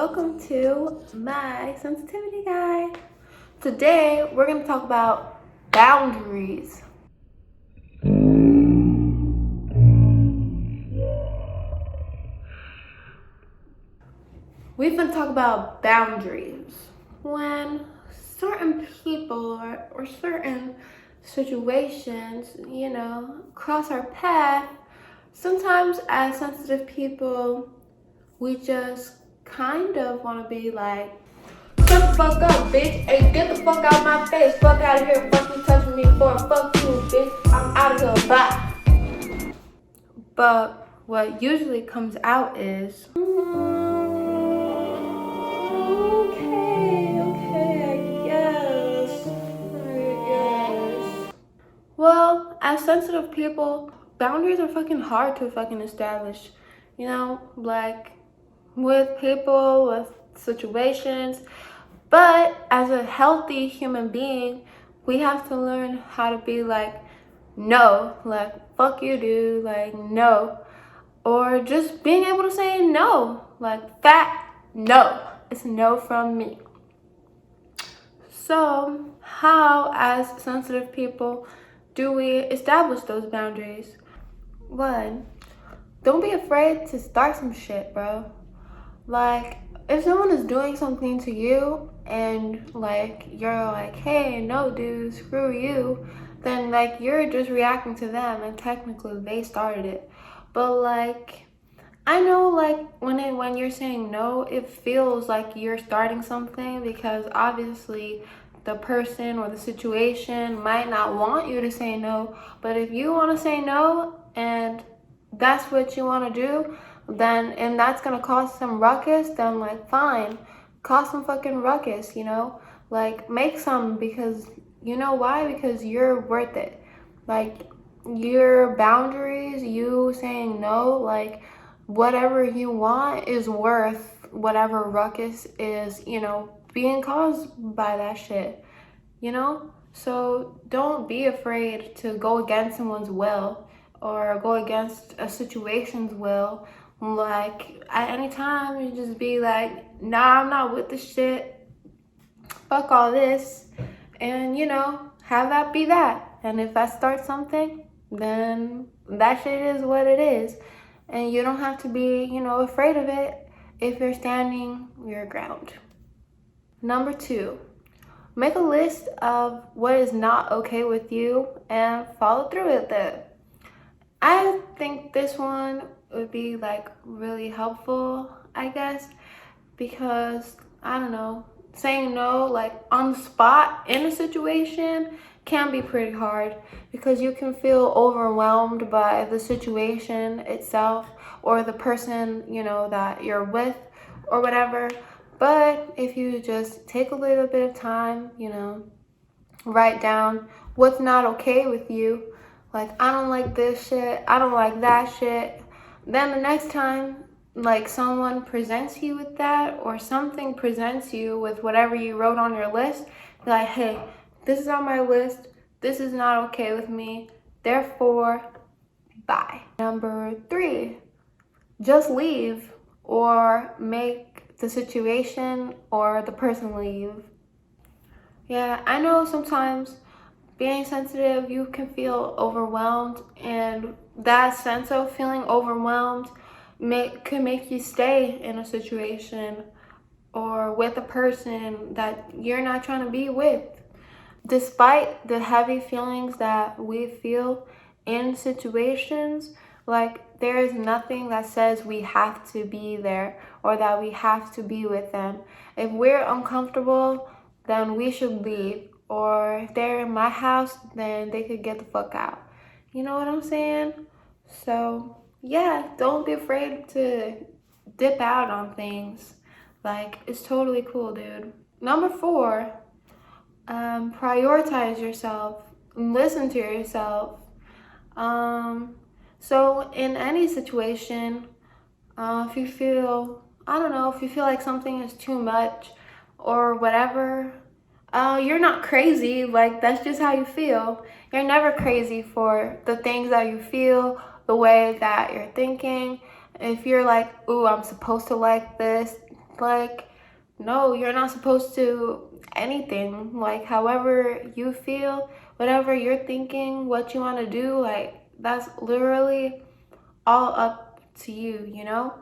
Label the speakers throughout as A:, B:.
A: welcome to my sensitivity guide. Today we're going to talk about boundaries. We've been talking about boundaries. When certain people or certain situations, cross our path, sometimes as sensitive people, we just kind of want to be like, shut the fuck up, bitch. Hey, get the fuck out of my face. Fuck out of here. Fuck you touching me for. Fuck you, bitch. I'm out of here. Bye. But what usually comes out is, I guess. Well, as sensitive people, boundaries are fucking hard to fucking establish. Like with people, with situations. But as a healthy human being, we have to learn how to be like, no, like, fuck you, dude, like, no. Or just being able to say no, like, fat no. It's a no from me. So, how, as sensitive people, do we establish those boundaries? One, don't be afraid to start some shit, bro. Like, if someone is doing something to you and like you're like, hey, no, dude, screw you, then like you're just reacting to them and technically they started it. But like, I know like when you're saying no, it feels like you're starting something because obviously the person or the situation might not want you to say no. But if you want to say no and that's what you want to do, then and that's gonna cause some ruckus, then like fine, cause some fucking ruckus, like make some, because you know why? Because you're worth it. Like your boundaries, you saying no, like whatever you want is worth whatever ruckus is, being caused by that shit, so don't be afraid to go against someone's will or go against a situation's will. Like at any time, you just be like, nah, I'm not with this shit. Fuck all this. And have that be that. And if I start something, then that shit is what it is. And you don't have to be, afraid of it if you're standing your ground. Number 2, make a list of what is not okay with you and follow through with it. I think this one would be like really helpful, I guess, because I don't know, saying no like on the spot in a situation can be pretty hard because you can feel overwhelmed by the situation itself or the person, that you're with or whatever. But if you just take a little bit of time, write down what's not okay with you. Like, I don't like this shit, I don't like that shit. Then the next time, like, someone presents you with that or something presents you with whatever you wrote on your list, be like, hey, this is on my list. This is not okay with me. Therefore, bye. Number 3, just leave or make the situation or the person leave. Yeah, I know sometimes being sensitive, you can feel overwhelmed, and that sense of feeling overwhelmed could make you stay in a situation or with a person that you're not trying to be with. Despite the heavy feelings that we feel in situations, like there is nothing that says we have to be there or that we have to be with them. If we're uncomfortable, then we should leave. Or if they're in my house, then they could get the fuck out. You know what I'm saying? So yeah, don't be afraid to dip out on things. Like, it's totally cool, dude. Number 4, prioritize yourself. Listen to yourself. So in any situation, if you feel, I don't know, if you feel like something is too much or whatever, you're not crazy. Like, that's just how you feel. You're never crazy for the things that you feel, the way that you're thinking. If you're like, ooh, I'm supposed to like this, Like, no, you're not supposed to anything. Like, however you feel, whatever you're thinking, what you want to do, like, that's literally all up to you, you know?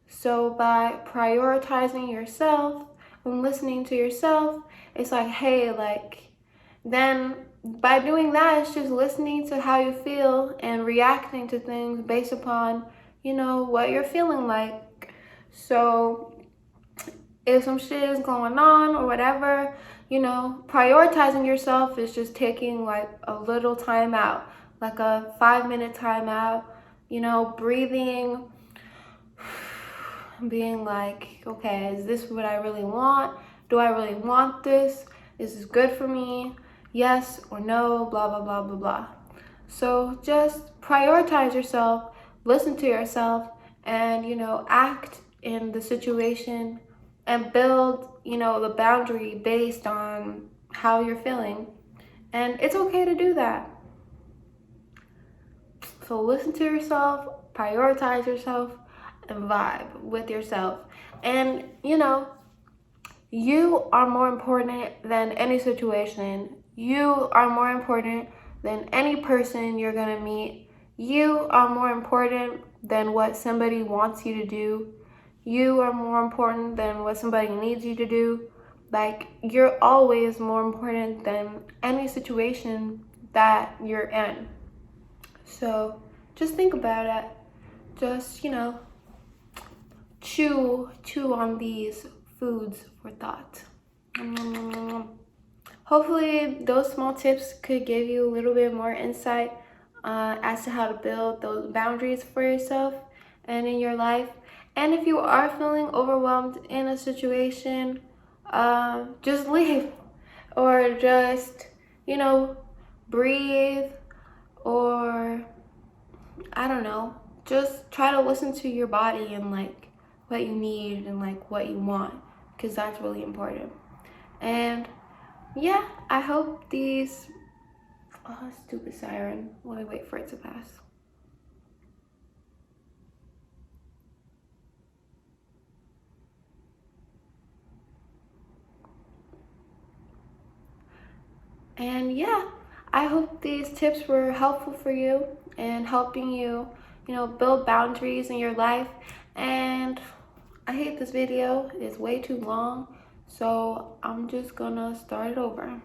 A: So by prioritizing yourself and listening to yourself, it's like, hey, like, then by doing that, it's just listening to how you feel and reacting to things based upon, what you're feeling like. So if some shit is going on or whatever, prioritizing yourself is just taking like a little time out, like a 5-minute time out, breathing, being like, okay, is this what I really want? Do I really want this? Is this good for me? Yes or no, blah, blah, blah, blah, blah. So just prioritize yourself, listen to yourself, and, act in the situation and build, the boundary based on how you're feeling. And it's okay to do that. So listen to yourself, prioritize yourself, and vibe with yourself. And, you are more important than any situation. You are more important than any person you're gonna meet. You are more important than what somebody wants you to do. You are more important than what somebody needs you to do. Like, you're always more important than any situation that you're in. So just think about it. Just, chew on these foods for thought. Hopefully those small tips could give you a little bit more insight as to how to build those boundaries for yourself and in your life. And if you are feeling overwhelmed in a situation, just leave, or just, breathe, or I don't know, just try to listen to your body and like what you need and like what you want, because that's really important. And yeah, I hope these, oh, stupid siren, let me wait for it to pass. And yeah, I hope these tips were helpful for you and helping you, build boundaries in your life. And I hate this video, it's way too long, so I'm just gonna start it over.